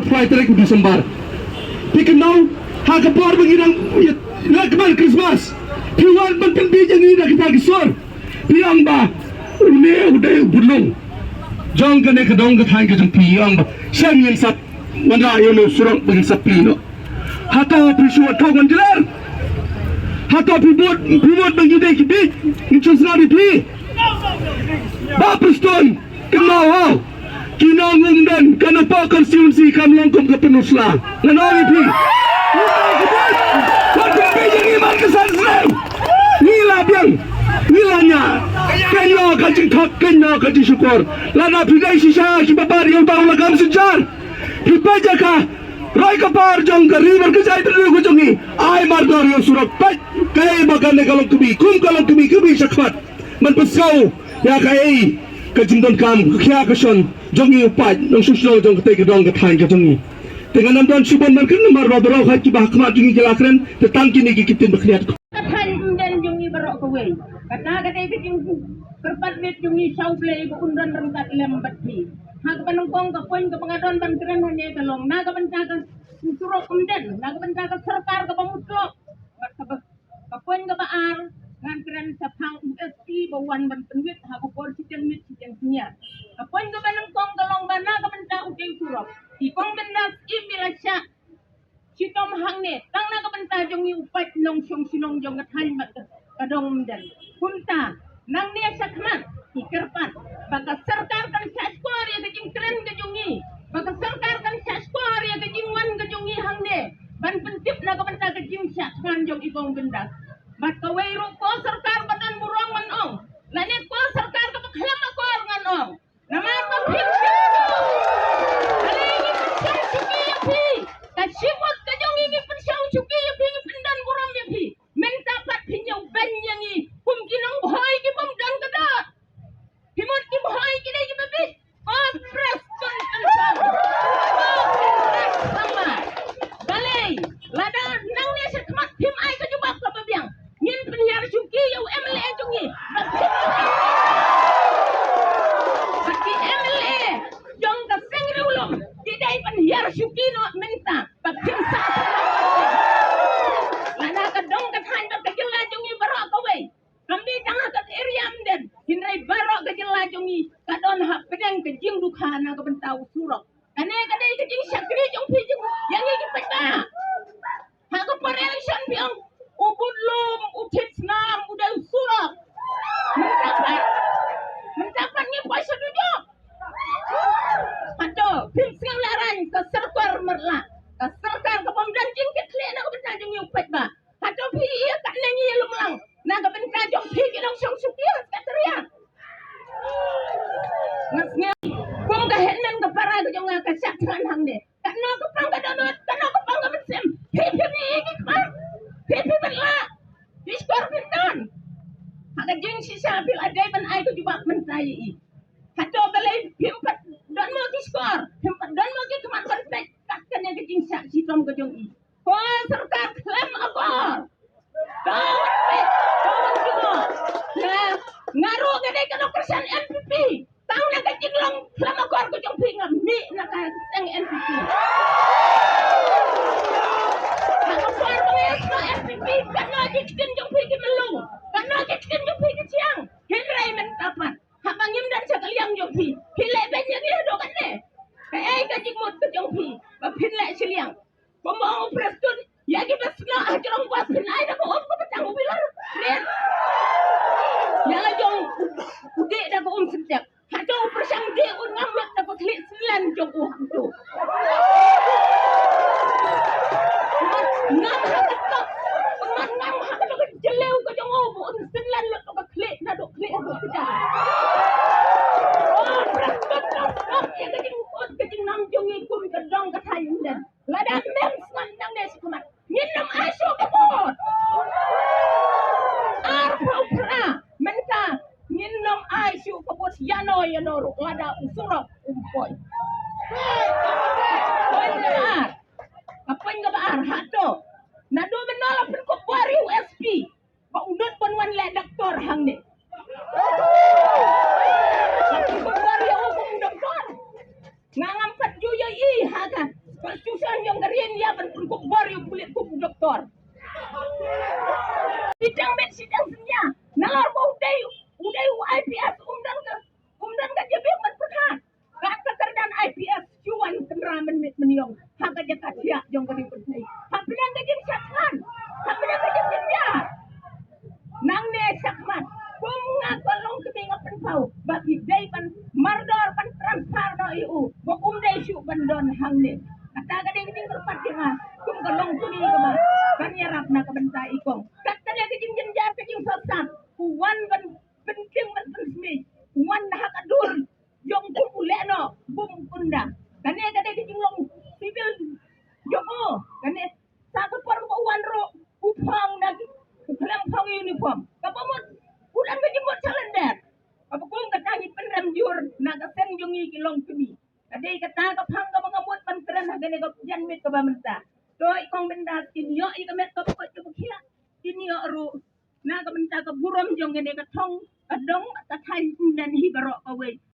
flight rek December. Pikenau hakapor bangirang lakman Christmas. Piwan ban pen bijang ni dak kita gisor. Piang ba ne uday bulung. Jong kene kadong kathai ke jong piang ba. Siang yin sat wanda yo no surang bang sat pino. Hato pisuat kau ganjelar. Hato pibot bang yuday kibit. Inchos na pi. Ba preston kenal kinangung dan kenapa konstitusi kam longkom ke penusla nganori pi waktu bijang iman kesan serem nila biang nilanya kenya kajing thak kenya kajing syukur lana pidai sisa kibabar yang tahu lagam sejar hipaja ka Rai kapar jong ka river ke jai tadu ko jongi ai mardor yo surat pat kai bagane kalong kubi sakpat man pesau ya kai kajimdon kam kya kason jongi upat nong suslo jong kete kedong ketang jongi dengan namdan subon man kan nomor babro khat ki bahkma jongi jelakren tetang kini ki kitin bekliat Kathan dan jongi barok kowe kata kata itu kerpat met jongi sauble ibu undan remkat lembat ni hak panungkong ka poin ka pengadon ban keren hanya kalong naga penjaga surok umden naga penjaga serkar ka pamutlo ka poin ka baar ngan keren sa pang UST bawan ban penwit ha ko por siteng mit siteng nya kapoin ko banang kong kalong bana ka banta ukay surok ikong bendas imilasya sitom hangne tang na ka banta jong upat nong syong sinong jong kathan mat kadong den kunta nang niya sakman ikerpan baka sarkar kan sa skor ya kajing keren ka jongi baka sarkar kan sa skor ya kajing wan ka jongi hangne ban pentip na ka banta kajing sakman jong ikong bendas mat kawero ko sarkar badan burong manong lanit ko sarkar ka paklam ako nganong naman pa fiction alay pensang suki yapi kasibot ka jong igi pensang suki yapi pendan burong yapi mentapat pinyaw banyangi kum ginang buhay ki pamdan kada himot ki buhay ki day ki babi press kontensan press sama balay lada nang niya sa kamat him ay kajubak ka babiang ngin penyiar suki yaw MLA jongi bagi MLA jong ka sengri ulom tidak penyiar suki no menta baking sa lana ka dong ka than ka jela jongi barok ka we kami tangah ka area amden hinrai barok ka jela jongi kadon hak pedang ka jing dukhana ka bentau surok ane kadai ka jing sakri jong pi jing yang iki peta ha ka par election biang ubulum utit nam udah surak mendapat ni puasa duduk aduh pim sengang laran ke serkar merla ke serkar ke pemdan jing ke kle na ke benta jong upet ba aduh pi iya kat nengi lumlang na ke benta jong pi kinong syong sukia kat teriak ngasnya kong ka hetmen ke para ke jong ka sakran hang de kat no ke pang ka donot kat no ke pang ka bensem pi ni iki kemar Pipi berla, diskor pindan. Haka jeng sisa pil adai ban ai ko jubak mentai i. Hato balai pimpat dan mo diskor, pimpat dan mo ki keman ban pek takkan yang jeng sak sitom ko jong i. Ko serta klaim akor. Kawan pek, kawan kilo. Nah, ngaruh gede kana persen NPP. Tahu na ka jeng long klaim akor ko jong pi ngam mi na ka seng NPP. Karena kitin jong pi melung, karena kitin jong pi siang, hinrai mentapan, habangim dan sekaliang jong pi, hilai banyak dia dokan ne, kayak kajik mot ke jong pi, bapilai seliang, pembawa preston, ya kita senang ajarong buat pinai dah kau apa petang mobilan, red, yang jong udik dah kau sejak, hajong persang dia ngamut dah kau klik selan jong tu, ngam hakat ngam hakat ke jeleu ke jong obo selan lo ke klik na dok klik do keja oh praktek ya ke jing nam jong ikum ke dong ke thayu den lada mem sang nang ne sikumat ngin nam aso ke bot ar pra menta ngin nam aso ke bot yano ro lada usuro umpoy apa yang baar hato nado Konstitusi yang karian ya berpengkuk baru kulit kuku doktor. Sidang met sidang senya. Nalar ko uday IPS umdan ka jebek man perhan. Kata kerdan IPS cuan kenramen met meniong. Haga jakat siak jong kari penai. Hapinan ka jem syakman. Hapinan ka jem jenya. Nang ne syakman. Bunga kolong kebinga penpau. Bagi day pan mardor pan transfer do iu. Bo umday syuk bandon hang ne. Kata kadang ting berpat kema. Kum kolong kuni kema. Kan yarap na kabenta ikong. Kata dia kejing jenjar kejing sosam. Wan ban penting ban pensmi. Wan hak adur. Jong kum uleno. Bum kunda. Kan dia kata kejing long civil. Joko. Kan dia satu por ko wan ro. Upang nagi. Kelang pang uniform. Kapamot. Ulan kejing buat calendar. Apa kum kata ni penram jur. Naga sen jongi kilong kemi. Kadai kata kapang ka mga buat panteran hagane ka janmit ka bamenta. Do ikong benda kinyo ikamet ka pukot ka bukya. Kinyo ru na ka benta ka burom jong gane ka tong kadong ka thay dan hibaro ka wey.